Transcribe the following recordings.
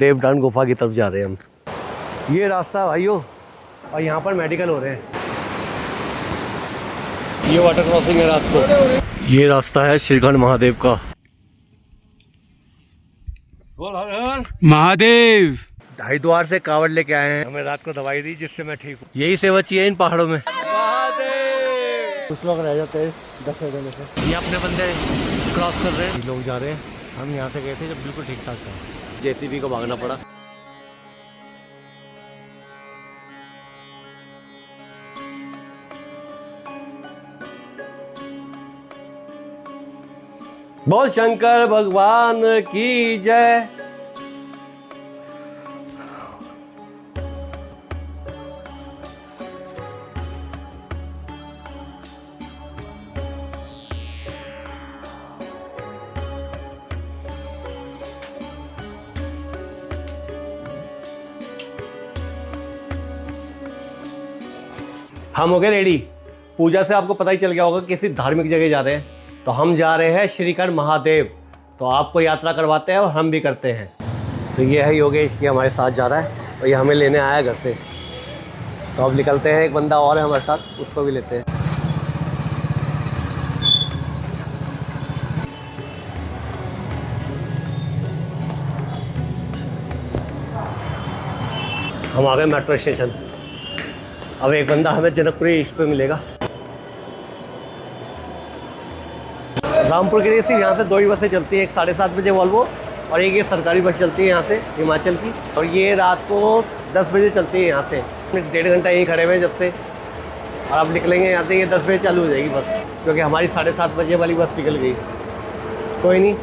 देवदान गुफा की तरफ जा रहे हैं हम। ये रास्ता भाइयों, और यहाँ पर मेडिकल हो रहे हैं। ये वाटर क्रॉसिंग है रात को। ये रास्ता है श्रीखंड महादेव का। बोल हर हर महादेव। हरिद्वार से कावड़ लेके आए हैं, हमें रात को दवाई दी जिससे मैं ठीक हूँ। यही सेवा चाहिए इन पहाड़ों में। महादेव। कुछ लोग रह जाते हैं 10 जने से। ये अपने बंदे क्रॉस कर रहे हैं, लोग जा रहे हैं। हम यहाँ से गए थे जब बिल्कुल ठीक ठाक था, जेसीबी को भागना पड़ा। बोल शंकर भगवान की जय। हम हो गए रेडी। पूजा से आपको पता ही चल गया होगा किसी धार्मिक जगह जा रहे हैं। तो हम जा रहे हैं श्रीखंड महादेव। तो आपको यात्रा करवाते हैं और हम भी करते हैं। तो ये है योगेश, ये हमारे साथ जा रहा है और ये हमें लेने आया है घर से। तो अब निकलते हैं। एक बंदा और है हमारे साथ, उसको भी लेते हैं। हम आ गए मेट्रो स्टेशन। अब एक बंदा हमें जनकपुरी ईस्ट पे मिलेगा। रामपुर के लिए सिर्फ यहाँ से 2 ही बसें चलती हैं, एक 7:30 बजे वॉल्वो और एक ये सरकारी बस चलती है यहाँ से हिमाचल की। और ये रात को 10 बजे चलती है यहाँ से। 1.5 घंटा यहीं खड़े हुए जब से, और अब निकलेंगे यहाँ से। ये 10 बजे चालू हो जाएगी बस, क्योंकि हमारी 7:30 बजे वाली बस निकल गई। कोई नहीं,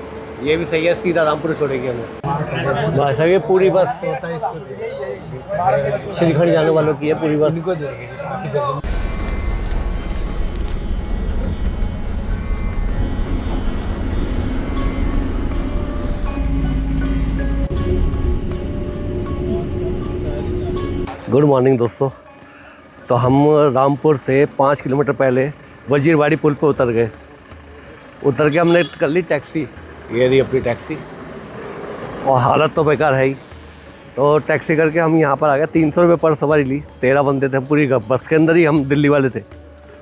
ये भी सही है, सीधा रामपुर छोड़ेगी हमें। बस ये पूरी बस श्रीखंड जाने वालों की है, पूरी बस। गुड मॉर्निंग दोस्तों। तो हम रामपुर से 5 किलोमीटर पहले वजीरवाड़ी पुल पे उतर गए। उतर के हमने कर ली टैक्सी। ये रही अपनी टैक्सी, और हालत तो बेकार है ही। तो टैक्सी करके हम यहाँ पर आ गए। 300 रुपये पर सवारी ली। 13 बंदे थे पूरी बस के अंदर ही। हम दिल्ली वाले थे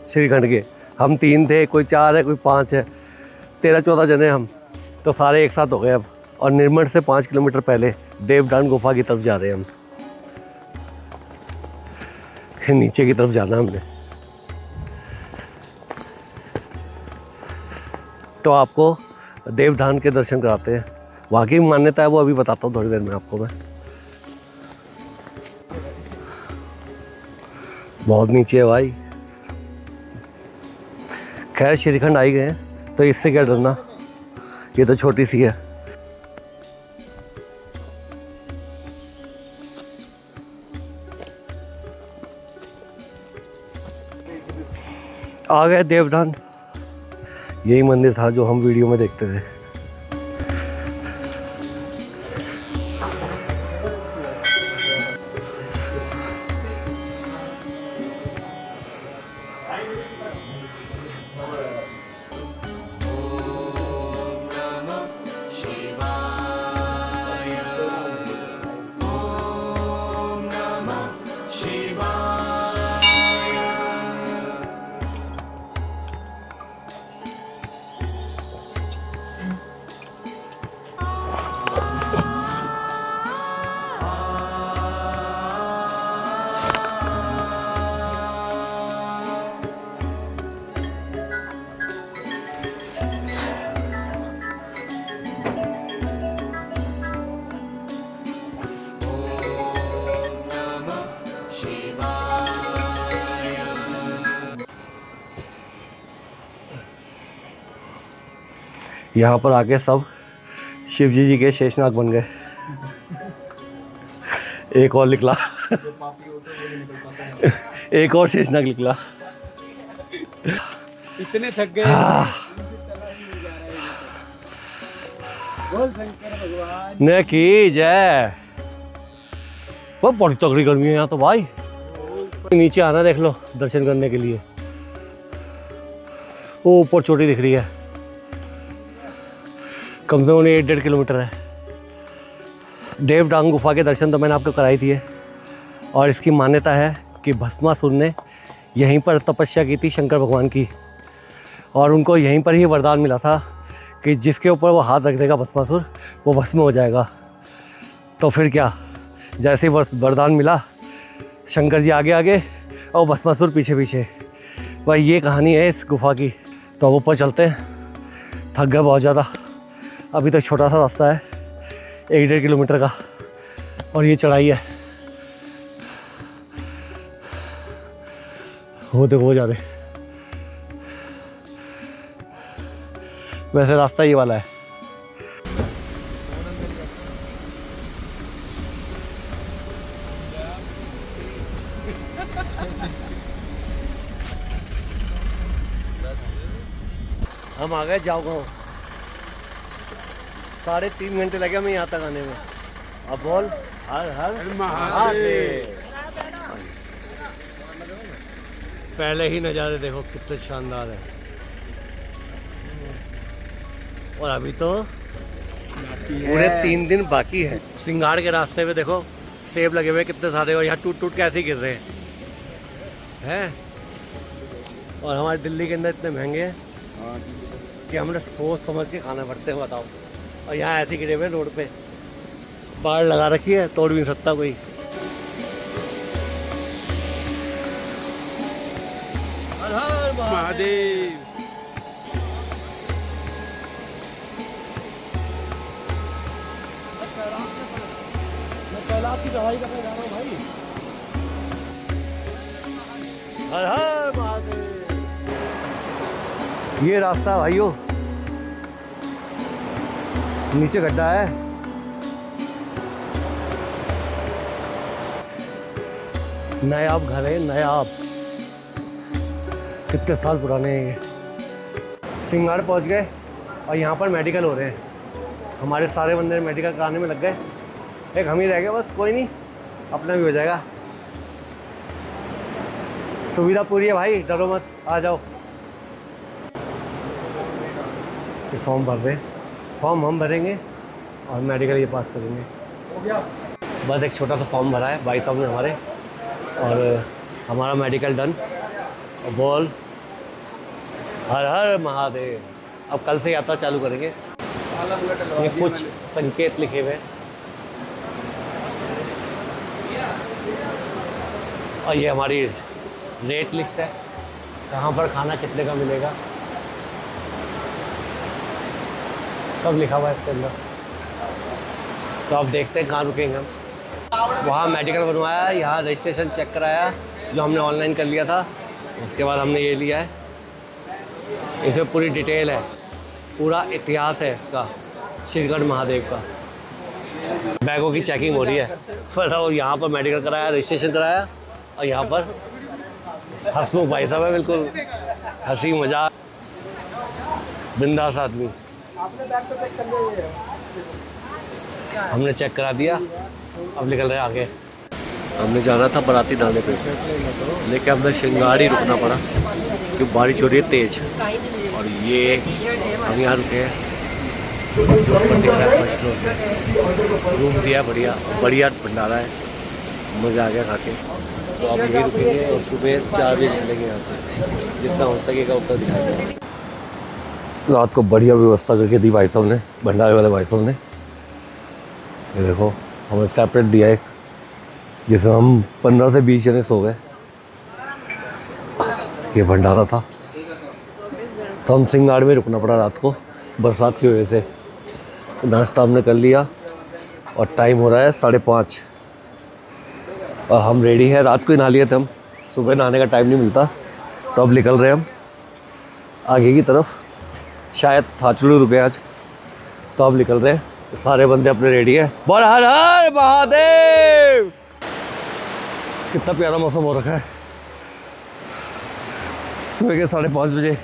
श्रीखंड के। हम 3 थे, कोई 4 है, कोई 5 है। 13-14 जने हम, तो सारे एक साथ हो गए अब। और निर्मठ से 5 किलोमीटर पहले देवदान गुफा की तरफ जा रहे हैं हम। नीचे की तरफ जाना हमने। तो आपको देवदान के दर्शन कराते हैं। वहाँ की मान्यता है वो अभी बताता हूँ थोड़ी देर में आपको मैं। बहुत नीचे है भाई। खैर श्रीखंड आई गए हैं तो इससे क्या डरना, ये तो छोटी सी है। आ गए देवदान। यही मंदिर था जो हम वीडियो में देखते थे। यहाँ पर आके सब शिवजी जी के शेषनाग बन गए। एक और निकला एक और शेषनाग निकला। इतने थक गए। बोल शंकर भगवान ने की जय। वो बड़ी तगड़ी गर्मी है यहाँ तो भाई। नीचे आना देख लो दर्शन करने के लिए। वो ऊपर चोटी दिख रही है, कम से कम 1.5 किलोमीटर है। देवडांग गुफा के दर्शन तो मैंने आपको कराई थी और इसकी मान्यता है कि भस्मासुर ने यहीं पर तपस्या की थी शंकर भगवान की, और उनको यहीं पर ही वरदान मिला था कि जिसके ऊपर वो हाथ रख देगा भस्मासुर, वो भस्म हो जाएगा। तो फिर क्या, जैसे ही वरदान मिला, शंकर जी आगे आगे और भस्मासुर पीछे पीछे। भाई ये कहानी है इस गुफा की। तो अब ऊपर चलते हैं, थक गए बहुत ज़्यादा। अभी तक छोटा सा रास्ता है 1-1.5 किलोमीटर का, और ये चढ़ाई है। वो देखो वो जा रहे। वैसे रास्ता ये वाला है। हम आ गए जाओ गाँव। 3.5 घंटे लगे हमें यहाँ तक आने में। अब बोल हर हर महादेव। पहले ही नज़ारे देखो कितने शानदार है, और अभी तो पूरे 3 दिन बाकी है। सिंगाड़ के रास्ते पे देखो सेब लगे हुए कितने सारे, और यहाँ टूट टूट के ऐसे ही गिर रहे हैं। और हमारे दिल्ली के अंदर इतने महंगे हैं कि हमने सोच समझ के खाना पड़ते हैं, बताओ। और यहाँ ऐसे गिरे हुए रोड पे, बाढ़ लगा रखी है, तोड़ भी नहीं सकता कोई। हर हर महादेव। मैं कैलाश की चढ़ाई करने जा रहा हूँ भाई। हर हर महादेव। ये रास्ता है भाइयों, नीचे गड्ढा है। नायाब घर है, नायाब। कितने साल पुराने हैं ये। सिंगाड़ पहुंच गए और यहाँ पर मेडिकल हो रहे हैं। हमारे सारे बंदे मेडिकल कराने में लग गए, एक हम ही रह गए बस। कोई नहीं, अपना भी हो जाएगा। सुविधा पूरी है भाई, डरो मत, आ जाओ। ये फॉर्म भर रहे हैं, फॉर्म हम भरेंगे और मेडिकल ये पास करेंगे। बस एक छोटा सा फॉर्म भरा है भाई साहब ने हमारे, और हमारा मेडिकल डन। और बोल हर हर महादेव। अब कल से यात्रा चालू करेंगे। ये कुछ संकेत लिखे हुए हैं, और ये हमारी रेट लिस्ट है, कहाँ पर खाना कितने का मिलेगा, सब लिखा हुआ है इसके अंदर। तो अब देखते हैं कहाँ रुकेंगे हम। वहाँ मेडिकल बनवाया, यहाँ रजिस्ट्रेशन चेक कराया जो हमने ऑनलाइन कर लिया था। उसके बाद हमने ये लिया है, इसमें पूरी डिटेल है, पूरा इतिहास है इसका, श्रीगढ़ महादेव का। बैगों की चेकिंग हो रही है। बताओ, यहाँ पर मेडिकल कराया, रजिस्ट्रेशन कराया, और यहाँ पर हंसमुख भाई साहब है, बिल्कुल हंसी मजाक, बिंदास आदमी। हमने चेक करा दिया, अब निकल रहे आगे। हमने जाना था बराती नाले पे, लेकिन हमने श्रृंगार रुकना पड़ा क्योंकि बारिश हो रही है तेज। और ये हम यहाँ रुके हैं, दिख रहा है फर्स्ट फ्लोर से। रूम दिया बढ़िया बढ़िया भंडारा है, मज़ा आ गया खा के। तो अब यहीं रुकेंगे और सुबह 4 बजे निकलेंगे यहाँ से, जितना हो सकेगा उतना दिखाएंगे। रात को बढ़िया व्यवस्था करके दी भाई साहब ने, भंडारे वाले भाई साहब ने। ये देखो हमें सेपरेट दिया है, जिसमें हम 15 से 20 जने सो गए। ये भंडारा था, तो हम सिंगाड़ में रुकना पड़ा रात को बरसात की वजह से। नाश्ता हमने कर लिया और टाइम हो रहा है 5:30, और हम रेडी है। रात को ही नहा लिए थे हम, सुबह नहाने का टाइम नहीं मिलता। तो अब निकल रहे हैं हम आगे की तरफ। शायद थाचुलू रुके आज, तो अब निकल रहे हैं। सारे बंदे अपने रेडी हैं। बोल हर हर महादेव। कितना प्यारा मौसम हो रखा है। सुबह के 5:30 बजे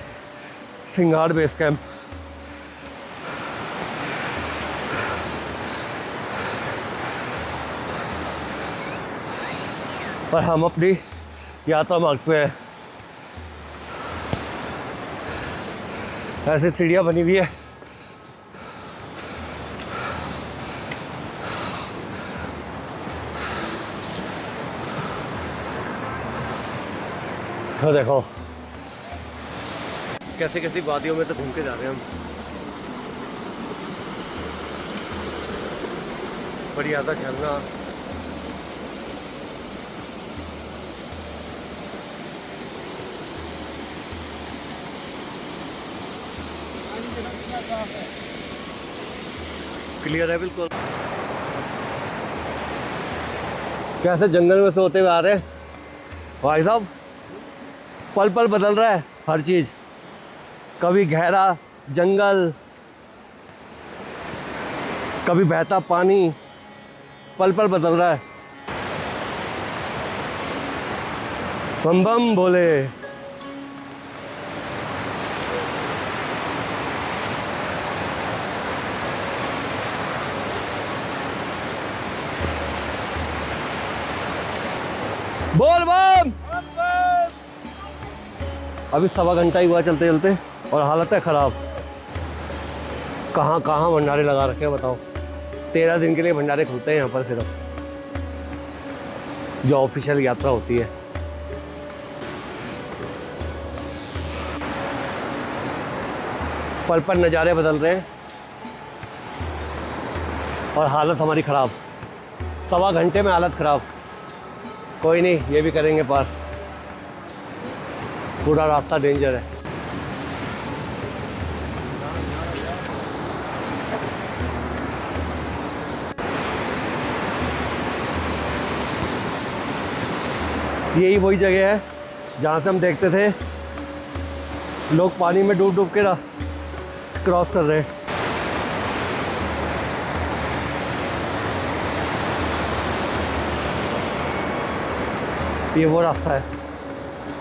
सिंगाड़ बेस कैंप। और हम अपनी यात्रा मार्ग पे हैं। ऐसे सीढ़ियाँ बनी हुई है, हाँ देखो कैसे कैसी वादियों में तो घूम के जा रहे हैं हम। बढ़िया था झरना। क्लियर है बिल्कुल। कैसे जंगल में से होते हुए आ रहे हैं भाई साहब। पल पल बदल रहा है हर चीज़। कभी गहरा जंगल, कभी बहता पानी, पल पल बदल रहा है। बम बम बोले। बोल बम। अभी 1.25 घंटा ही हुआ चलते चलते और हालत है ख़राब। कहाँ कहाँ भंडारे लगा रखे हैं बताओ। 13 दिन के लिए भंडारे खुलते हैं यहाँ पर सिर्फ, जो ऑफिशियल यात्रा होती है। पल पल नज़ारे बदल रहे हैं और हालत हमारी ख़राब। 1.25 घंटे में हालत ख़राब। कोई नहीं, ये भी करेंगे पार। पूरा रास्ता डेंजर है। यही वही जगह है जहाँ से हम देखते थे लोग पानी में डूब डूब के क्रॉस कर रहे हैं। ये वो रास्ता है।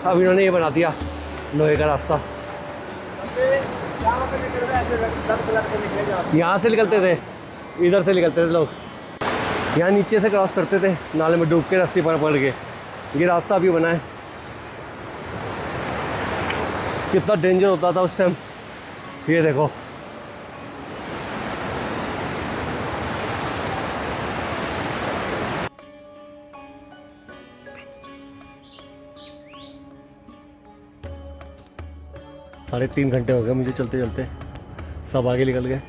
अब इन्होंने ये बना दिया लोहे का रास्ता। यहाँ से निकलते थे, इधर से निकलते थे लोग। यहाँ नीचे से क्रॉस करते थे नाले में डूब के, रस्सी पर पड़ के। ये रास्ता अभी बना है। कितना डेंजर होता था उस टाइम, ये देखो। साढ़े 3 घंटे हो गए मुझे चलते चलते, सब आगे निकल गए।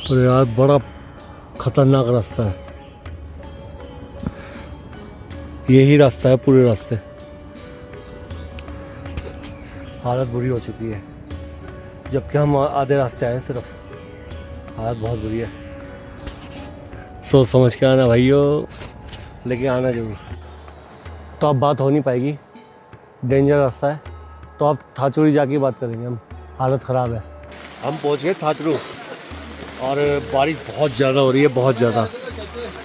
और यार बड़ा खतरनाक रास्ता है। यही रास्ता है पूरे रास्ते। हालत बुरी हो चुकी है, जबकि हम आधे रास्ते आए सिर्फ। हालत बहुत बुरी है। सोच समझ के आना भाइयों, लेकिन आना जरूर। तो अब बात हो नहीं पाएगी, डेंजर रास्ता है। तो अब थाचुड़ी जाके बात करेंगे हम। हालत ख़राब है। हम पहुंच गए थाचुरू और बारिश बहुत ज़्यादा हो रही है, बहुत ज़्यादा।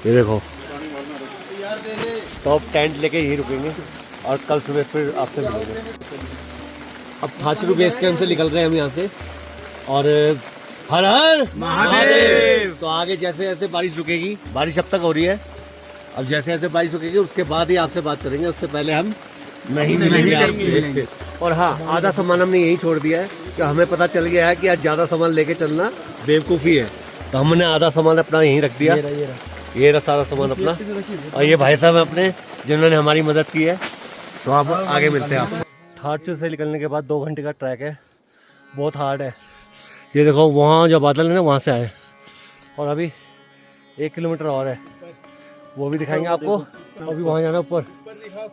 ये देखो। तो अब टेंट लेके यहीं रुकेंगे और कल सुबह फिर आपसे मिलेंगे। अब थाचुरू बेस कैंप से निकल रहे हैं हम यहाँ से। और हर हर महादेव। तो आगे जैसे जैसे बारिश रुकेगी, बारिश अब तक हो रही है, अब जैसे जैसे बारिश रुकेगी उसके बाद ही आपसे बात करेंगे। उससे पहले हम नहीं मिलेंगे आपसे। और हाँ, आधा सामान हमने यहीं छोड़ दिया है कि हमें पता चल गया है कि आज ज़्यादा सामान लेके चलना बेवकूफ़ी है। तो हमने आधा सामान अपना यहीं रख दिया। ये रहा सारा सामान अपना। और ये भाई साहब अपने जिन्होंने हमारी मदद की है। तो आप आगे मिलते हैं आप। थाचुरू से निकलने के बाद 2 घंटे का ट्रैक है, बहुत हार्ड है। ये देखो वहाँ जो बादल है ना, वहाँ से आए। और अभी 1 किलोमीटर और है, वो भी दिखाएंगे आपको। अभी वहाँ जाना ऊपर।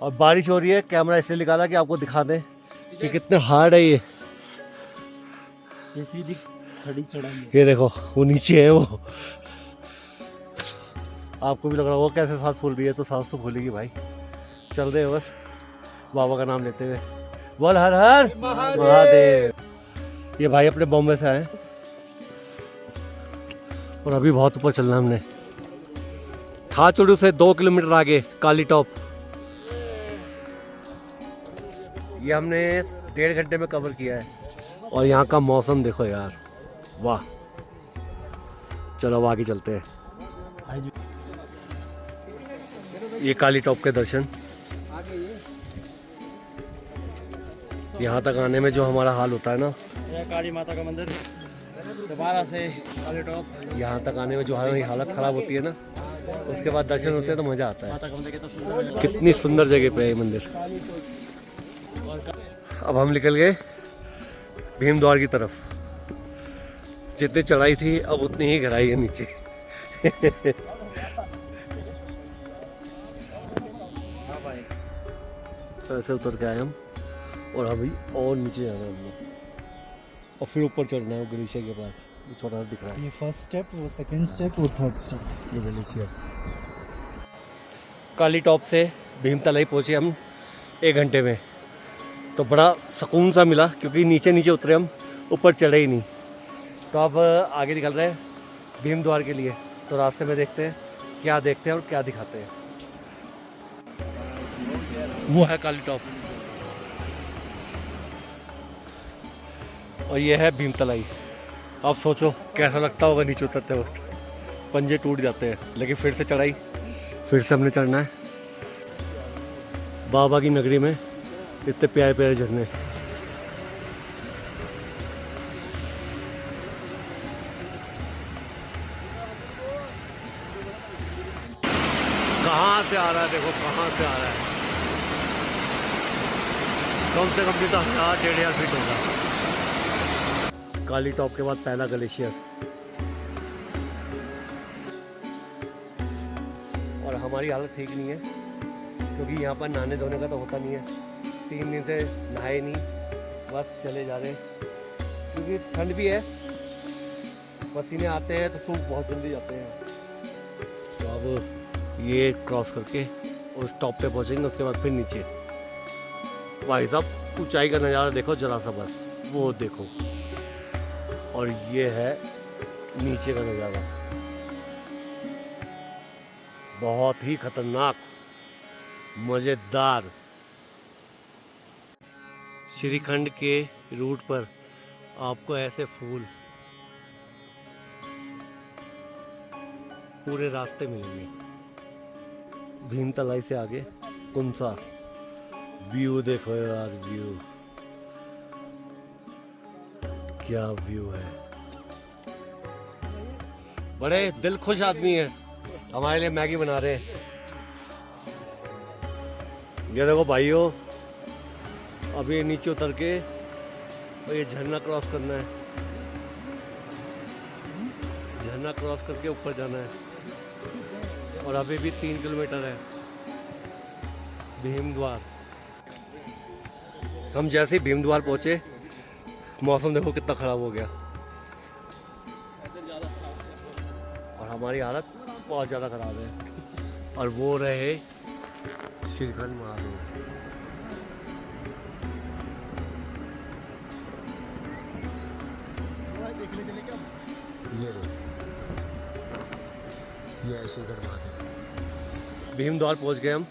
और बारिश हो रही है, कैमरा इसलिए निकाला कि आपको दिखा दें कि कितने हार्ड है ये। सीधी खड़ी चढ़ाई। ये देखो वो नीचे है वो। आपको भी लग रहा है वो कैसे सांस फूल रही है, तो सांस तो फूलेगी भाई। चल रहे हो बस बाबा का नाम लेते हुए। बोल हर हर महादेव। ये भाई अपने बॉम्बे से आए और अभी बहुत ऊपर चलना है हमने। थाचुरू से 2 किलोमीटर आगे काली टॉप। ये हमने 1.5 घंटे में कवर किया है। और यहाँ का मौसम देखो यार, वाह। चलो अब आगे चलते हैं। ये काली टॉप के दर्शन। यहाँ तक आने में जो हमारा हाल होता है ना, काली माता का मंदिर दोबारा से काली टॉप। यहाँ तक आने में जो हमारी हालत ख़राब होती है ना, उसके बाद दर्शन होते हैं तो मज़ा आता है। कितनी सुंदर जगह पे है ये मंदिर। अब हम निकल गए भीमद्वार की तरफ। जितनी चढ़ाई थी अब उतनी ही गहराई है नीचे। तो ऐसे उतर के आए हम और अभी और नीचे जाना है हमने और फिर ऊपर चढ़ना है ग्लेशियर के पास। ये छोटा सा दिख रहा है। ये फर्स्ट स्टेप, वो सेकंड स्टेप, वो थर्ड स्टेप। ये ग्लेशियर। काली टॉप से भीमतलाई पहुँचे हम 1 घंटे में। तो बड़ा सुकून सा मिला क्योंकि नीचे नीचे उतरे हम, ऊपर चढ़े ही नहीं। तो अब आगे निकल रहे हैं भीमद्वार के लिए। तो रास्ते में देखते हैं क्या देखते हैं और क्या दिखाते हैं। वो है काली टॉप और ये है भीमतलाई। अब सोचो कैसा लगता होगा नीचे उतरते वक्त। पंजे टूट जाते हैं, लेकिन फिर से चढ़ाई, फिर से हमने चढ़ना है। बाबा की नगरी में इतने प्यारे प्यारे झरने। कहाँ से आ रहा है, देखो कहाँ से आ रहा है। कम से कम भी तो 1000-1500 फीट होगा। काली टॉप के बाद पहला ग्लेशियर। और हमारी हालत ठीक नहीं है क्योंकि यहाँ पर नहाने धोने का तो होता नहीं है। 3 दिन से नहाए नहीं, बस चले जा रहे क्योंकि ठंड भी है, पसीने आते हैं तो सूख बहुत जल्दी जाते हैं। तो अब ये क्रॉस करके उस टॉप पे पहुँचेंगे, उसके बाद फिर नीचे। भाई साहब ऊंचाई का नज़ारा देखो जरा सा, बस वो देखो। और ये है नीचे का नज़ारा, बहुत ही खतरनाक, मज़ेदार। श्रीखंड के रूट पर आपको ऐसे फूल पूरे रास्ते मिलेंगे। भीमतलाई से आगे कुंसा। व्यू देखो यार, व्यू क्या व्यू है। बड़े दिल खुश आदमी है, हमारे लिए मैगी बना रहे हैं। ये देखो भाइयों, अभी नीचे उतर के और ये झरना क्रॉस करना है। झरना क्रॉस करके ऊपर जाना है और अभी भी 3 किलोमीटर है भीमद्वार। हम जैसे ही भीमद्वार पहुंचे, मौसम देखो कितना ख़राब हो गया और हमारी हालत बहुत ज़्यादा ख़राब है। और वो रहे श्रीखंड महादेव। ये श्रीखंड महादेव। भीमद्वार पहुंच गए हम।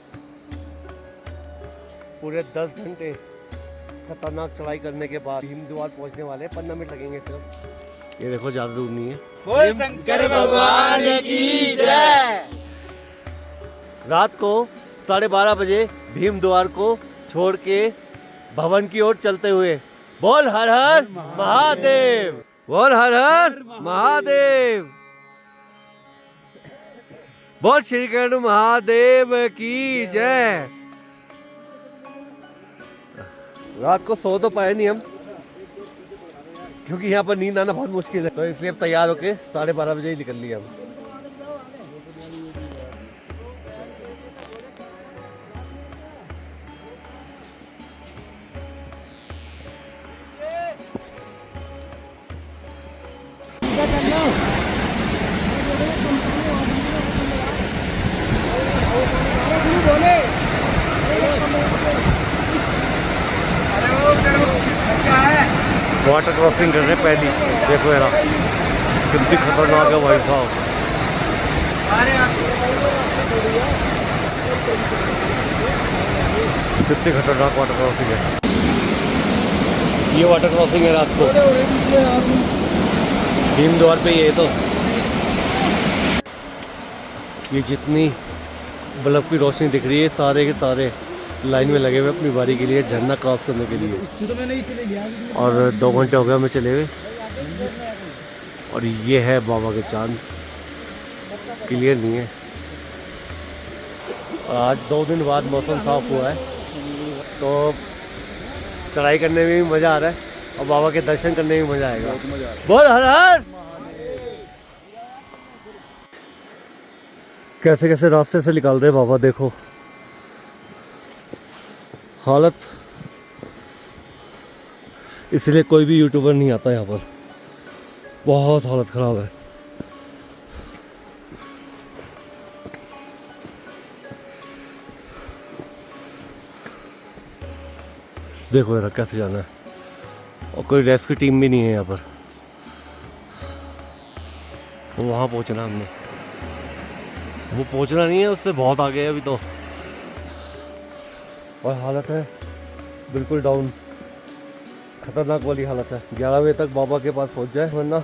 पूरे 10 घंटे खतरनाक चढ़ाई करने के बाद भीमद्वार पहुंचने वाले। 15 मिनट लगेंगे सिर्फ। ये देखो ज़्यादा दूर नहीं है। बोल शंकर भगवान की जय। रात को 12:30 बजे भीमद्वार को छोड़ के भवन की ओर चलते हुए बोल हर हर महादेव, बोल हर हर महादेव, बोल श्रीखंड महादेव की जय। रात को सो तो पाए नहीं हम क्योंकि यहाँ पर नींद आना बहुत मुश्किल है, तो इसलिए अब तैयार होके 12:30 बजे ही निकल लिए हम। वाटर क्रॉसिंग कर रहे हैं पहली। देखो यार कितनी खतरनाक है भाई साहब। कितनी खतरनाक वाटर क्रॉसिंग है। ये वाटर क्रॉसिंग है रात को भीमद्वार पे। ये तो ये जितनी बल्ब की रोशनी दिख रही है, सारे के सारे लाइन में लगे हुए अपनी बारी के लिए झरना क्रॉस करने के लिए। और 2 घंटे हो गए हमें चले हुए। और ये है बाबा के चांद, क्लियर नहीं है। और आज 2 दिन बाद मौसम साफ हुआ है, तो चढ़ाई करने में भी मज़ा आ रहा है और बाबा के दर्शन करने में भी मज़ा आएगा। बहुत मजा आ रहा है। बोल हर हर। कैसे कैसे रास्ते से निकाल रहे बाबा, देखो हालत, इसलिए कोई भी यूट्यूबर नहीं आता यहाँ पर, बहुत हालत ख़राब है। देखो यार कैसे जाना है, और कोई रेस्क्यू टीम भी नहीं है यहाँ पर। वहाँ पहुँचना हमने, वो पहुँचना नहीं है, उससे बहुत आगे है अभी तो। और हालत है बिल्कुल डाउन, खतरनाक वाली हालत है। 11 बजे तक बाबा के पास पहुँच जाए, वरना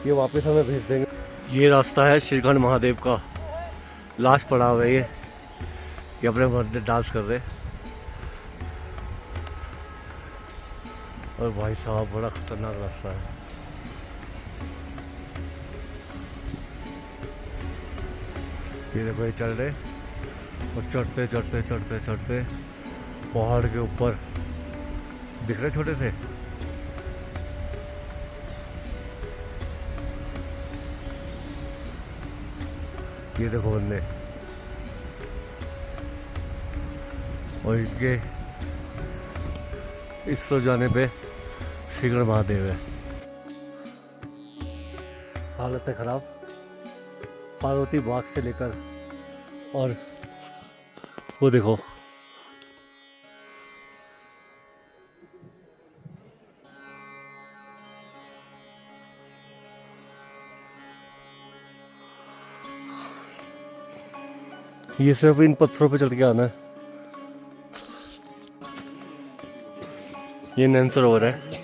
ये वापस हमें भेज देंगे। ये रास्ता है श्रीखंड महादेव का, लास्ट पड़ाव है ये अपने बर्थडे डांस कर रहे। और भाई साहब बड़ा खतरनाक रास्ता है। ये देखो ये चल रहे और चढ़ते चढ़ते चढ़ते चढ़ते पहाड़ के ऊपर, दिख रहे छोटे से, ये देखो बंदे, और इनके इस तो जाने पे श्रीखंड महादेव है। हालत है खराब, पार्वती बाग से लेकर, और वो देखो ये सिर्फ इन पत्थरों पे चढ़ के आना है। ये नैन सरोवर है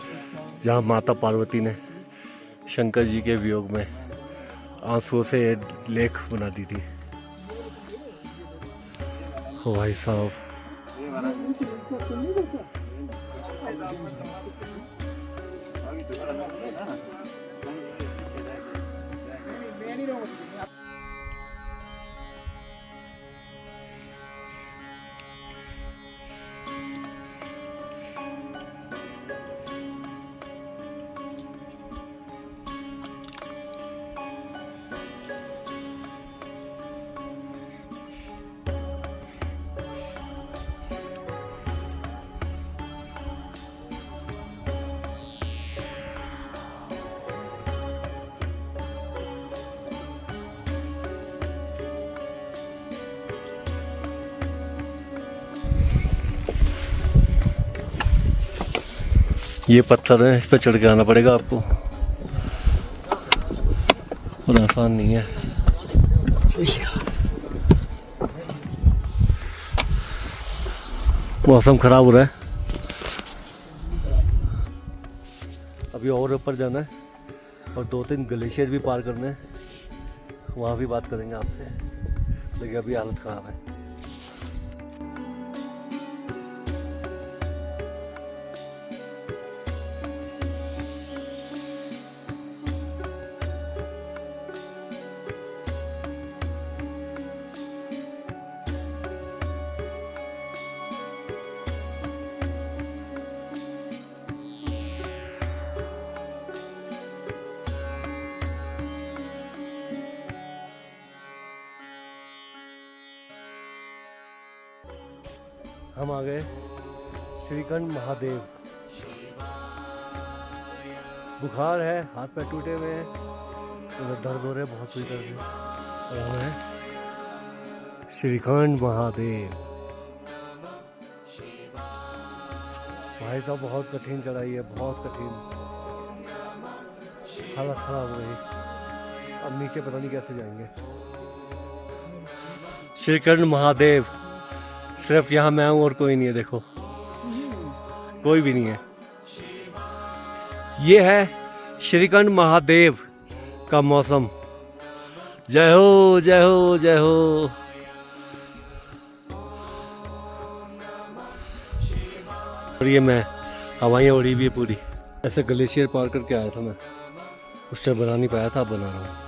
जहाँ माता पार्वती ने शंकर जी के वियोग में आंसुओं से लेख बना दी थी। ओ भाई साहब, ये पत्थर है, इस पे चढ़ के आना पड़ेगा आपको, और आसान नहीं है। मौसम खराब हो रहा है, अभी और ऊपर जाना है और 2-3 ग्लेशियर भी पार करने हैं, वहाँ भी बात करेंगे आपसे, लेकिन अभी हालत ख़राब है। हम आ गए श्रीखंड महादेव। बुखार है, हाथ पैर टूटे हुए हैं, उधर दर्द हो रहे हैं बहुत बुरी तरह से, और हम हैं श्रीखंड महादेव। भाई साहब बहुत कठिन चढ़ाई है, बहुत कठिन, हालत खराब हो गई। अब नीचे पता नहीं कैसे जाएंगे। श्रीखंड महादेव, सिर्फ यहाँ मैं हूँ और कोई नहीं है, देखो कोई भी नहीं है। ये है श्रीखंड महादेव का मौसम। जय हो जय हो जय हो। और ये मैं हवाइयाँ उड़ी भी है पूरी। ऐसे ग्लेशियर पार करके आया था मैं, उस टाइम बना नहीं पाया था, अब बना रहा हूँ।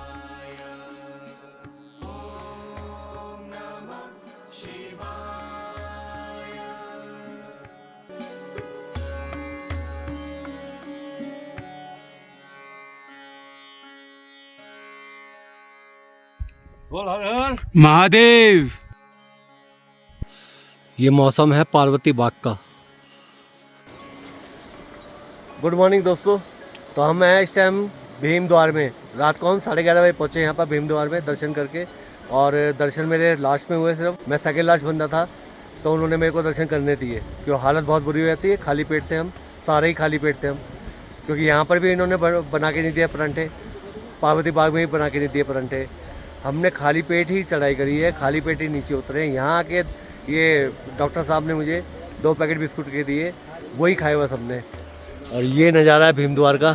बोल हर हर महादेव। ये मौसम है पार्वती बाग का। गुड मॉर्निंग दोस्तों। तो हम हैं इस टाइम भीम द्वार में। रात को हम 11:30 बजे पहुँचे यहाँ पर भीम द्वार में दर्शन करके। और दर्शन मेरे लास्ट में हुए, सिर्फ मैं सेकेंड लास्ट बंदा था तो उन्होंने मेरे को दर्शन करने दिए, क्योंकि हालत बहुत बुरी हो जाती है। खाली पेट थे हम, सारे ही खाली पेट थे हम, क्योंकि यहाँ पर भी इन्होंने बना के नहीं दिया परांठे, पार्वती बाग में भी बना के नहीं दिए परांठे। हमने खाली पेट ही चढ़ाई करी है, खाली पेट ही नीचे उतरे। यहाँ आके ये डॉक्टर साहब ने मुझे 2 पैकेट बिस्कुट के दिए, वही खाए बस हमने। और ये नज़ारा है भीम द्वार का,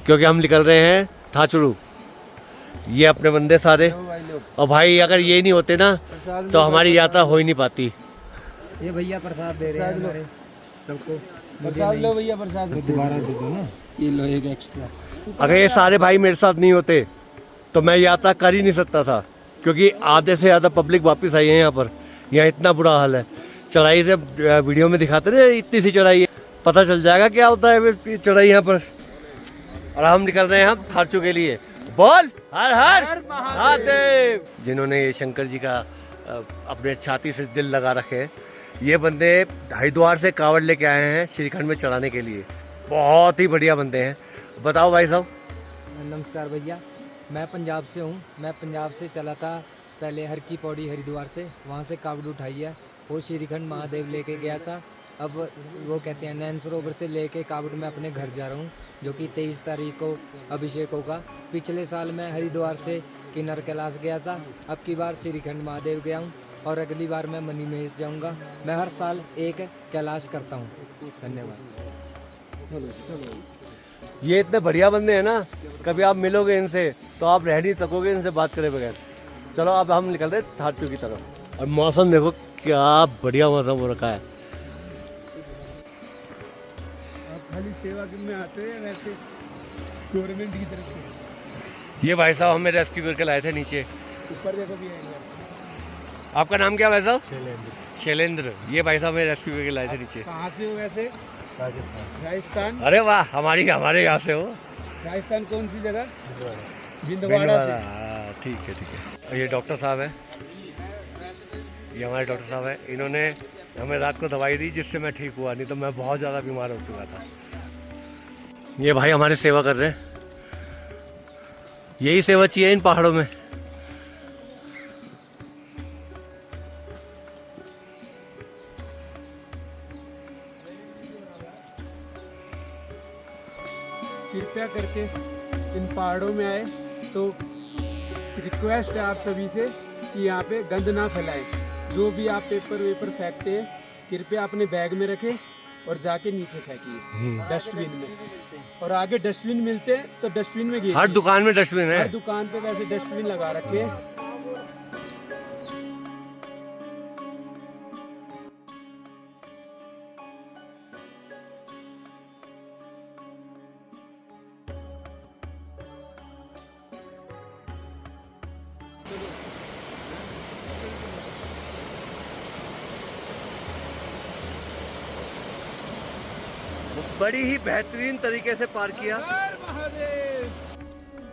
क्योंकि हम निकल रहे हैं थाचुड़ू। ये अपने बंदे सारे, और भाई अगर ये नहीं होते ना तो हमारी यात्रा हो ही नहीं पाती। ये भैया प्रसाद दे रहे हैं हमारे सबको। प्रसाद लो भैया, प्रसाद दोबारा दे दो ना, ये लो एक एक्स्ट्रा। अगर ये सारे भाई मेरे साथ नहीं होते तो मैं यात्रा कर ही नहीं सकता था, क्योंकि आधे से ज़्यादा पब्लिक वापस आई है यहाँ पर। यहाँ इतना बुरा हाल है। चढ़ाई से वीडियो में दिखाते रहे, इतनी सी चढ़ाई है, पता चल जाएगा क्या होता है चढ़ाई यहाँ पर। और हम निकल रहे हैं हम थाचू के लिए। बोल हर हर महादेव। जिन्होंने ये शंकर जी का अपने छाती से दिल लगा रखे हैं, ये बंदे हरिद्वार से कावड़ लेके आए हैं श्रीखंड में चढ़ाने के लिए। बहुत ही बढ़िया बंदे हैं। बताओ भाई साहब। नमस्कार भैया, मैं पंजाब से हूँ। मैं पंजाब से चला था पहले हर की पौड़ी हरिद्वार से, वहाँ से कावड़ उठाई है, वो श्रीखंड महादेव लेके गया था। अब वो कहते हैं नैन सरोवर से लेके कावड़ मैं अपने घर जा रहा हूँ, जो कि 23 तारीख को अभिषेक होगा। पिछले साल मैं हरिद्वार से किन्नर कैलाश गया था, अब की बार श्रीखंड महादेव गया हूँ, और अगली बार मैं मनी महेश जाऊँगा। मैं हर साल एक कैलाश करता हूँ। धन्यवाद। ये इतने बढ़िया बंदे हैं ना, कभी आप मिलोगे इनसे तो आप रह नहीं सकोगे इनसे बात करे बगैर। चलो अब हम निकल रहे हैं थाचू की तरफ। और मौसम देखो क्या बढ़िया मौसम हो रखा है। आप खाली सेवा में आते हैं, वैसे गवर्नमेंट की तरफ से। ये भाई साहब हमें रेस्क्यू करके लाए थे नीचे। ऊपर देखो भी आएंगे। आपका नाम क्या है भाई साहब? शैलेंद्र। ये भाई साहब हमें रेस्क्यू करके लाए थे नीचे। कहाँ से हो वैसे? राजस्थान। अरे वाह, हमारे यहाँ से हो। राजस्थान कौन सी जगह? भिंडवाड़ा से। ठीक है ठीक है। और ये डॉक्टर साहब है, ये हमारे डॉक्टर साहब है। इन्होंने हमें रात को दवाई दी जिससे मैं ठीक हुआ, नहीं तो मैं बहुत ज़्यादा बीमार हो चुका था। ये भाई हमारी सेवा कर रहे हैं। यही सेवा चाहिए इन पहाड़ों में। कृपया करके इन पहाड़ों में आए तो रिक्वेस्ट है आप सभी से कि यहाँ पे गंद ना फैलाएं। जो भी आप पेपर वेपर फेंकते हैं कृपया अपने बैग में रखें और जाके नीचे फेंकिए डस्टबिन में। और आगे डस्टबिन मिलते हैं तो डस्टबिन में गिर। हर दुकान में डस्टबिन है। हर दुकान पे वैसे डस्टबिन लगा रखे हैं। बड़ी ही बेहतरीन तरीके से पार किया।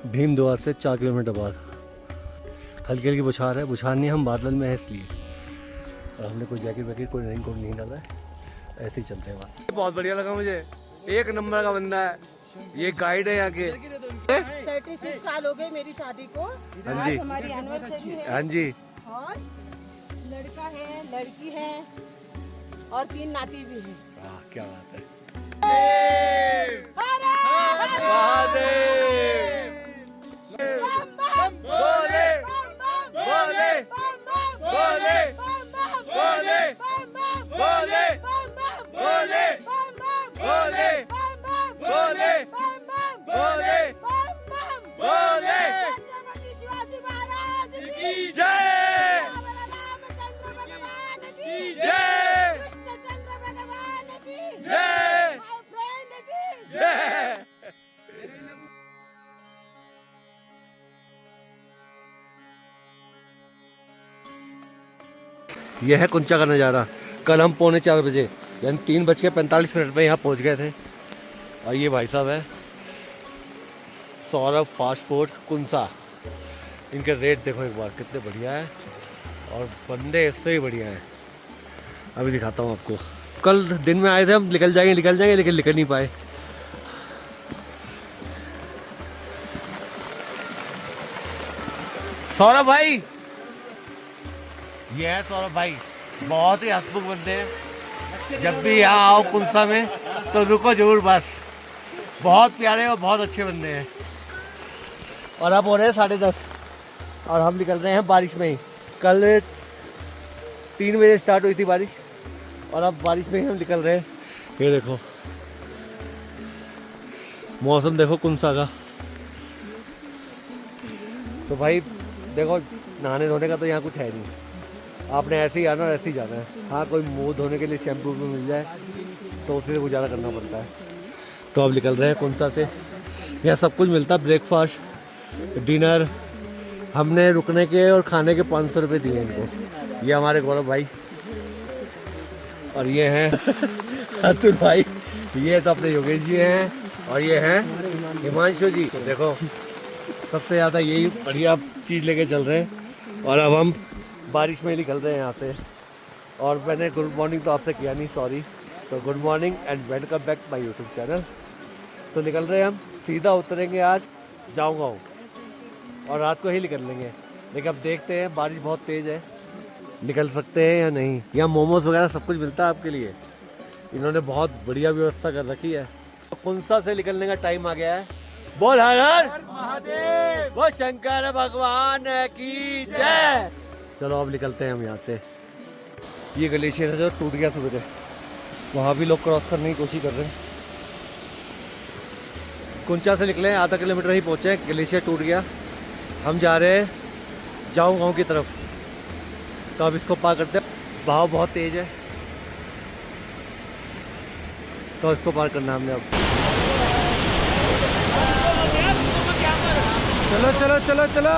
भीम द्वार से 4 किलोमीटर बाद हल्की हल्की बुछार है। बुछार नहीं, हम बादल में है इसलिए। और हमने कोई जैकेट वैकेट कोई रेनकोट नहीं डाला है, ऐसे ही चलते हैं बस। बहुत बढ़िया लगा मुझे, एक नंबर का बंदा है। ये गाइड है यहाँ के। 36 साल हो गए मेरी शादी को। हाँ जी, आज हमारी एनिवर्सरी है। हाँ जी। और लड़का है, लड़की है और 3 नाती भी है। क्या बात है। बोले बोले बोले बोले बोले बोले बोले बोले बोले बोले छत्रपति शिवाजी महाराज की जय, रामचंद्र भगवान की जय, कृष्णचंद्र भगवान की जय, माय फ्रेंड की जय। यह है कुंचा का नज़ारा। कल हम 3:45 बजे यानी 3:45 में यहाँ पहुँच गए थे। और ये भाई साहब है सौरभ फास्ट फूड कुंसा। इनके रेट देखो एक बार कितने बढ़िया है और बंदे इससे भी बढ़िया हैं। अभी दिखाता हूँ आपको। कल दिन में आए थे हम, निकल जाएंगे लेकिन निकल नहीं पाए। सौरभ भाई, ये है सौरभ भाई, बहुत ही हंसमुख बंदे हैं। जब भी यहाँ आओ कुंसा में तो रुको जरूर बस। बहुत प्यारे और बहुत अच्छे बंदे हैं। और अब हो रहे हैं 10:30 और हम निकल रहे हैं बारिश में ही। कल 3 बजे स्टार्ट हुई थी बारिश और अब बारिश में ही हम निकल रहे हैं। ये देखो मौसम देखो कुंसा का। तो भाई देखो, नहाने धोने का तो यहाँ कुछ है नहीं। आपने ऐसे ही आना और ऐसे ही जाना है। हाँ, कोई मुंह धोने के लिए शैम्पू भी मिल जाए तो उसी से गुजारा करना पड़ता है। तो अब निकल रहे हैं कुंसा से। यहाँ सब कुछ मिलता है, ब्रेकफास्ट, डिनर। हमने रुकने के और खाने के 500 रुपये दिए इनको। ये हमारे गौरव भाई और ये हैं अतुल भाई। ये तो अपने योगेश जी हैं और ये हैं हिमांशु जी। देखो सबसे ज़्यादा यही बढ़िया चीज़ लेके चल रहे हैं। और अब हम बारिश में निकल रहे हैं यहाँ से। और मैंने गुड मॉर्निंग तो आपसे किया नहीं, सॉरी। तो good morning and welcome back my YouTube channel. तो निकल रहे हैं हम, सीधा उतरेंगे आज जाऊँगा और रात को ही निकल लेंगे। लेकिन अब देखते हैं, बारिश बहुत तेज़ है, निकल सकते हैं या नहीं। यहाँ मोमोज वगैरह सब कुछ मिलता है आपके लिए। इन्होंने बहुत बढ़िया व्यवस्था कर रखी है। कुंसा से निकलने का टाइम आ गया है। बोल हर हर महादेव, वो शंकर भगवान की जय। चलो अब निकलते हैं हम यहाँ से। ये ग्लेशियर है जो टूट गया सुबह, वहाँ भी लोग क्रॉस करने की कोशिश कर रहे हैं। कुंचा से निकले, आधा किलोमीटर ही पहुँचे, ग्लेशियर टूट गया। हम जा रहे हैं जाऊँ गाँव की तरफ। तो अब इसको पार करते हैं। बहाव बहुत तेज़ है तो इसको पार करना हमने। अब चलो चलो चलो चलो।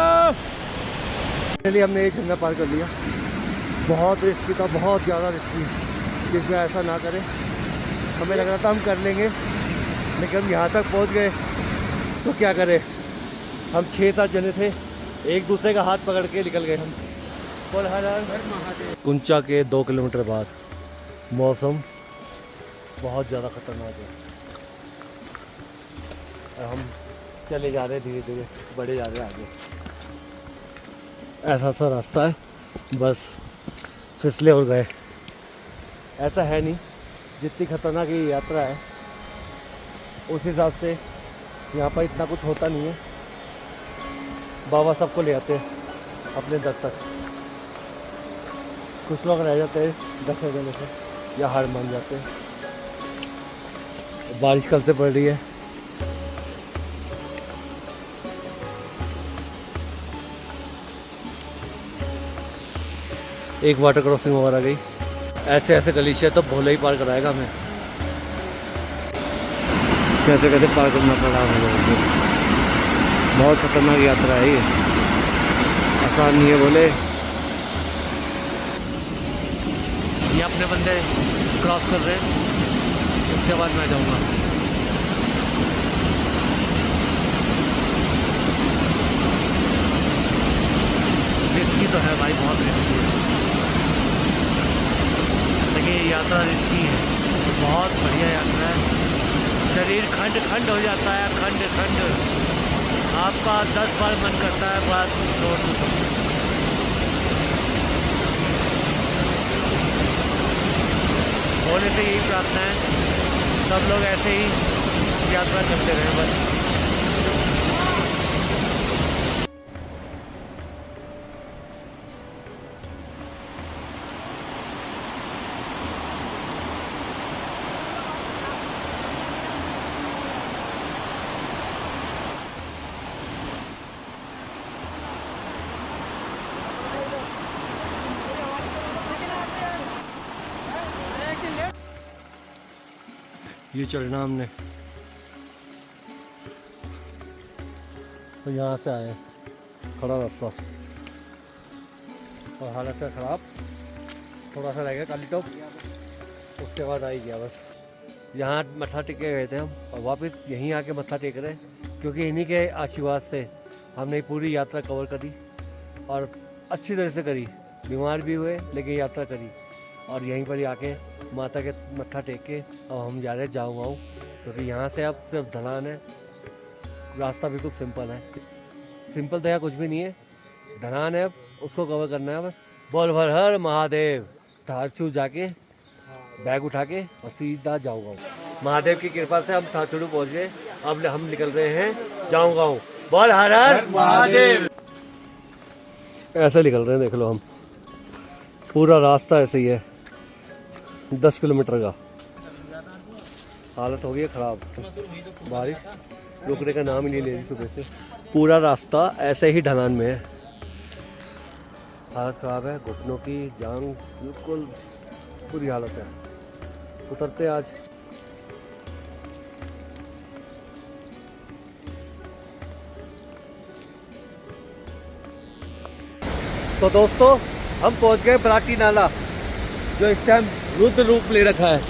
चलिए हमने ये झंडा पार कर लिया। बहुत रिस्की था, बहुत ज़्यादा रिस्की। कृपया ऐसा ना करें। हमें लग रहा था हम कर लेंगे, लेकिन हम यहाँ तक पहुँच गए तो क्या करें। हम 6-7 जने थे, एक दूसरे का हाथ पकड़ के निकल गए हम। बोल हर हर महादेव। कुंचा के 2 किलोमीटर बाद मौसम बहुत ज़्यादा ख़तरनाक है और हम चले जा रहे हैं धीरे धीरे, बढ़े जा रहे हैं आगे। ऐसा सा रास्ता है, बस फिसले और गए। ऐसा है नहीं, जितनी खतरनाक ये यात्रा है उस हिसाब से यहाँ पर इतना कुछ होता नहीं है। बाबा सबको ले आते हैं अपने दर तक। कुछ लोग रह जाते हैं 10 जने से या हार मान जाते हैं। बारिश कल से पड़ रही है। एक वाटर क्रॉसिंग और आ गई। ऐसे ऐसे गलीचे तो भोले ही पार कराएगा हमें। कैसे कैसे पार करना पड़ा हमें। बहुत खतरनाक यात्रा है ये, आसान नहीं है बोले। ये अपने बंदे क्रॉस कर रहे हैं, उसके बाद मैं जाऊँगा। रिस्की तो है भाई, बहुत रिस्की है, लेकिन ये यात्रा रिस्की है। बहुत बढ़िया यात्रा है। शरीर खंड खंड हो जाता है, खंड खंड। आपका 10 बार मन करता है बात छोड़ दो। होने से यही प्रार्थना है, सब लोग ऐसे ही यात्रा करते रहें बस। ये चढ़ना हमने तो यहाँ से आए, खड़ा रास्ता और हालत है ख़राब। थोड़ा सा रह गया काली टॉप, उसके बाद आ ही गया बस। यहाँ मत्था टेके गए थे हम और वापस यहीं आके मत्था टेक रहे। क्योंकि इन्हीं के आशीर्वाद से हमने पूरी यात्रा कवर करी और अच्छी तरह से करी। बीमार भी हुए लेकिन यात्रा करी और यहीं पर ही आके माता के मत्था टेक के अब हम जा रहे हैं जाऊँ गाँव, क्योंकि यहाँ से अब सिर्फ ढलान है। रास्ता बिल्कुल सिंपल है, सिंपल तो यहाँ कुछ भी नहीं है, ढलान है, अब उसको कवर करना है बस। बोल भर हर महादेव। थारचू जाके बैग उठा के और सीधा जाऊँगा। महादेव की कृपा से हम थारचू पहुँच गए। अब हम निकल रहे हैं जाऊँगा। बोल हर हर महादेव। ऐसे निकल रहे हैं, देख लो हम, पूरा रास्ता ऐसे ही है 10 किलोमीटर का। हालत हो गई है ख़राब, बारिश रुकने का नाम ही नहीं ले रही सुबह से। पूरा रास्ता ऐसे ही ढलान में है, हालत ख़राब है, घुटनों की जांग बिल्कुल बुरी हालत है। उतरते आज। तो दोस्तों हम पहुंच गए बराटी नाला, जो इस टाइम रुद्र रूप ले रखा है।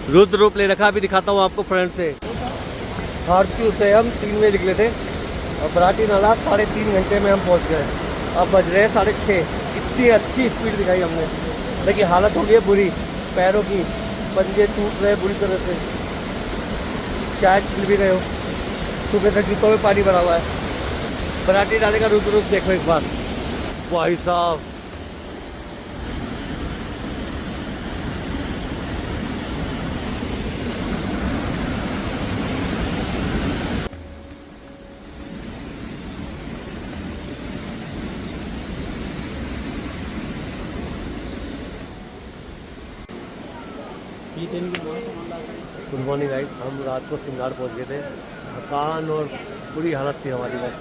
रुद्र रूप ले रखा है, अभी दिखाता हूँ आपको फ्रंट से। थारचू से हम 3 बजे निकले थे और बराटी नाला 3.5 घंटे में हम पहुंच गए। अब बज रहे हैं 6:30। इतनी अच्छी स्पीड दिखाई हमने, लेकिन हालत हो गई है बुरी, पैरों की पंजे टूट रहे बुरी तरह से, शायद छिल भी गए हो। सुबह से जूतों में पानी भरा हुआ है। बराटी नाले का रुद्र रूप देखो एक बार, भाई साहब। Good morning guys. हम रात को सिंगार पहुंच गए थे, थकान और बुरी हालत थी हमारी। बस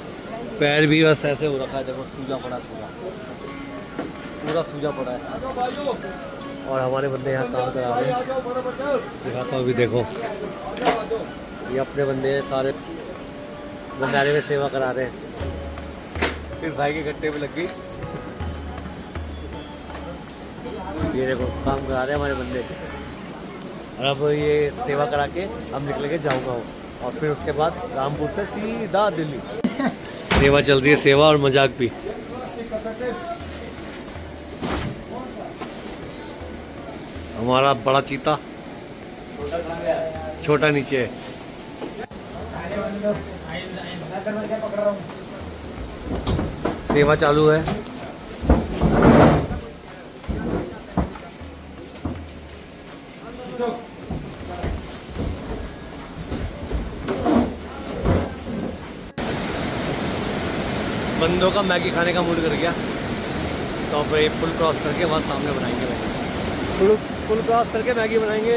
पैर भी बस ऐसे हो रखा है, देखो सूजा पड़ा, पूरा सूजा पड़ा है। और हमारे बंदे यहाँ काम करा रहे हैं, दिखाता हूँ अभी। देखो ये अपने बंदे हैं, सारे भंडारे में सेवा करा रहे हैं। फिर भाई के गट्टे में लग गई, ये देखो काम करा रहे हैं हमारे बंदे। और अब ये सेवा करा के हम निकलेंगे जाऊँगा, और फिर उसके बाद रामपुर से सीधा दिल्ली। सेवा चल रही है, सेवा और मजाक भी। हमारा बड़ा चीता, छोटा नीचे है। सेवा चालू है। बंदों का मैगी खाने का मूड कर गया, तो अब ये पुल क्रॉस करके वहाँ सामने बनाएंगे मैगी। पुल क्रॉस करके मैगी बनाएंगे।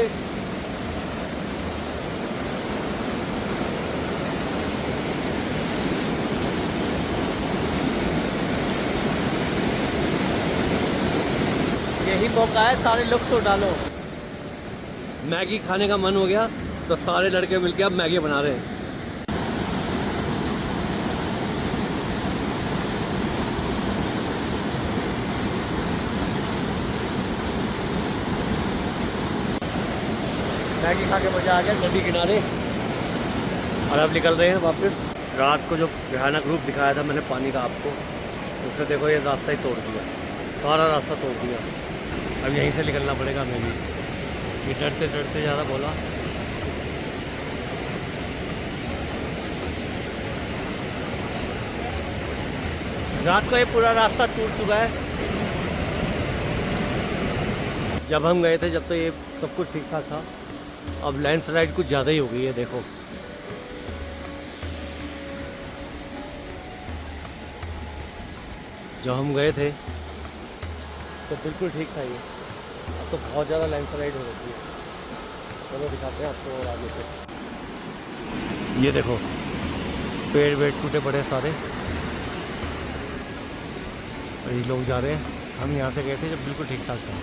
यही मौका है, सारे लुत्फ तो डालो। मैगी खाने का मन हो गया तो सारे लड़के मिलके अब मैगी बना रहे हैं। मैगी खा के मजा आ गया नदी किनारे, और अब निकल रहे हैं वापस। रात को जो भयानक रूप दिखाया था मैंने पानी का आपको, उसने देखो ये रास्ता ही तोड़ दिया, सारा रास्ता तोड़ दिया। अब यहीं से निकलना पड़ेगा हमें भी। ये डरते डरते ज़्यादा बोला। रात को ये पूरा रास्ता टूट चुका है। जब हम गए थे जब तो ये सब कुछ ठीक ठाक था, अब लैंडस्लाइड कुछ ज़्यादा ही हो गई है। देखो जब हम गए थे तो बिल्कुल ठीक था, ये अब तो बहुत ज़्यादा लैंडस्लाइड हो रही है। चलो दिखाते हैं आपको और आगे से। ये देखो पेड़ वेड़ टूटे पड़े सारे, और ये लोग जा रहे हैं। हम यहाँ से गए थे जब बिल्कुल ठीक ठाक था।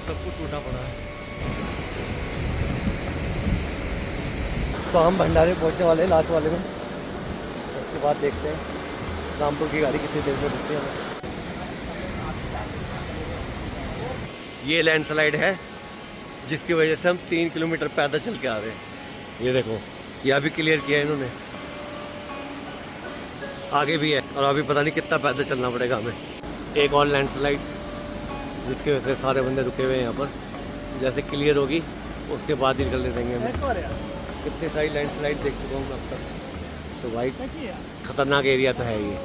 सब कुछ टूटा पड़ा है। तो हम भंडारे पहुंचने वाले हैं लास्ट वाले में, उसके बाद देखते हैं रामपुर की गाड़ी कितनी देर में रुकती है। ये लैंडस्लाइड है जिसकी वजह से हम 3 किलोमीटर पैदल चल के आ रहे हैं। ये देखो, यह भी क्लियर किया है इन्होंने, आगे भी है और अभी पता नहीं कितना पैदल चलना पड़ेगा हमें। एक और लैंडस्लाइड जिसकी वजह से सारे बंदे रुके हुए हैं यहाँ पर, जैसे क्लियर होगी उसके बाद ही निकलने देंगे हमें। कितनी सारी लैंडस्लाइड देख चुका हूँ मैं अब तक, तो भाई खतरनाक एरिया तो है ये।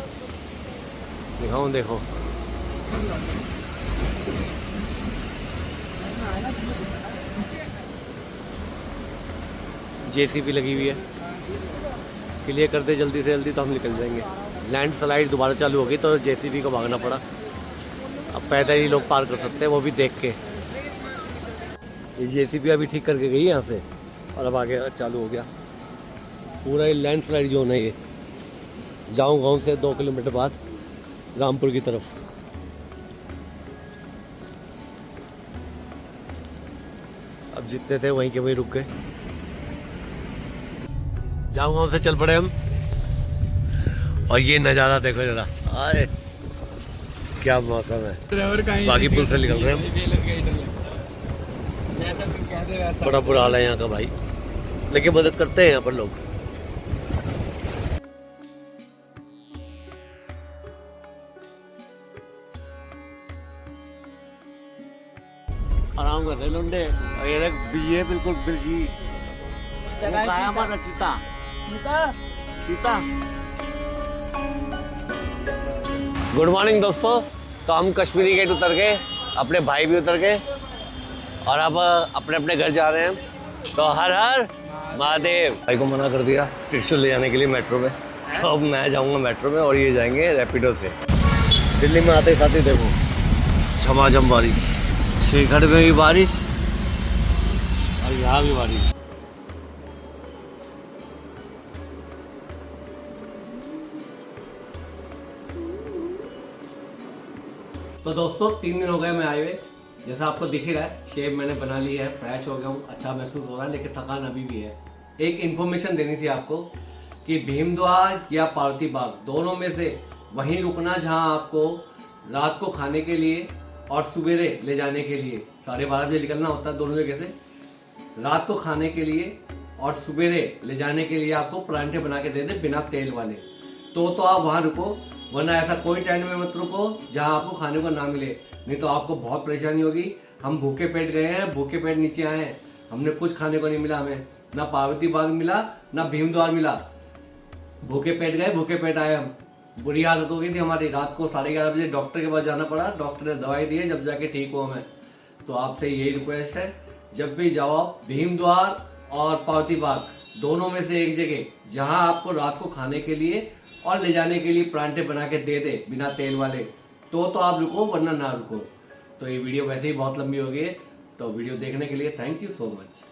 दिखाऊँ, देखो जेसीबी लगी हुई है, क्लियर कर दे जल्दी से जल्दी तो हम निकल जाएंगे। लैंडस्लाइड दोबारा चालू होगी तो जेसीबी को भागना पड़ा, अब पैदल ही लोग पार कर सकते हैं, वो भी देख के। ये जेसीबी अभी ठीक करके गई यहाँ से और अब आगे चालू हो गया। पूरा ये लैंडस्लाइड जोन है ये। जाऊँ गाँव से 2 किलोमीटर बाद रामपुर की तरफ। अब जितने थे वहीं के वहीं रुक गए। जाऊँ गाँव से चल पड़े हम, और ये नज़ारा देखो जरा, आए क्या मौसम है। बाकी पुल से निकल रहे हैं हम। बड़ा बुरा हाल है यहाँ का भाई, लेकिन मदद करते हैं यहाँ पर लोग। आराम कर रहे लुंडे, और ये बिल्कुल बिल्जी हमारा चीता चीता। गुड मॉर्निंग दोस्तों, तो हम कश्मीरी गेट उतर गए, अपने भाई भी उतर गए और अब अपने अपने घर जा रहे हैं। तो हर हर महादेव। भाई को मना कर दिया त्रिशूल ले जाने के लिए मेट्रो में, तो अब मैं जाऊंगा मेट्रो में और ये जाएंगे रैपिडो से। दिल्ली में आते साथ ही देखो झमाझम बारिश, श्रीगढ़ में भी बारिश और यहाँ भी बारिश। तो दोस्तों 3 दिन हो गए मैं आए हुए, जैसा आपको दिख ही रहा है, शेप मैंने बना ली है, फ्रेश हो गया हूँ, अच्छा महसूस हो रहा है, लेकिन थकान अभी भी है। एक इन्फॉर्मेशन देनी थी आपको कि भीमद्वार या पार्वती बाग दोनों में से वहीं रुकना जहाँ आपको रात को खाने के लिए और सवेरे ले जाने के लिए 12:30 बजे निकलना होता है। दोनों जगह से रात को खाने के लिए और सवेरे ले जाने के लिए आपको परांठे बना के दे दे बिना तेल वाले, तो आप वहाँ रुको, वरना ऐसा कोई टेंट में मत रुको जहाँ आपको खाने को ना मिले, नहीं तो आपको बहुत परेशानी होगी। हम भूखे पेट गए हैं, भूखे पेट नीचे आए हैं, हमने कुछ खाने को नहीं मिला, हमें ना पार्वती बाग मिला ना भीमद्वार मिला। भूखे पेट गए, भूखे पेट आए हम। बुरी हालत हो गई थी हमारी, रात को 11:30 बजे डॉक्टर के पास जाना पड़ा, डॉक्टर ने दवाई दी है, जब जाके ठीक हुआ मैं। तो आपसे यही रिक्वेस्ट है, जब भी जाओ भीमद्वार और पार्वती बाग दोनों में से एक जगह जहाँ आपको रात को खाने के लिए और ले जाने के लिए परांठे बना के दे दे बिना तेल वाले, तो आप रुको, वरना ना रुको। तो ये वीडियो वैसे ही बहुत लंबी हो गई है, तो वीडियो देखने के लिए थैंक यू सो मच।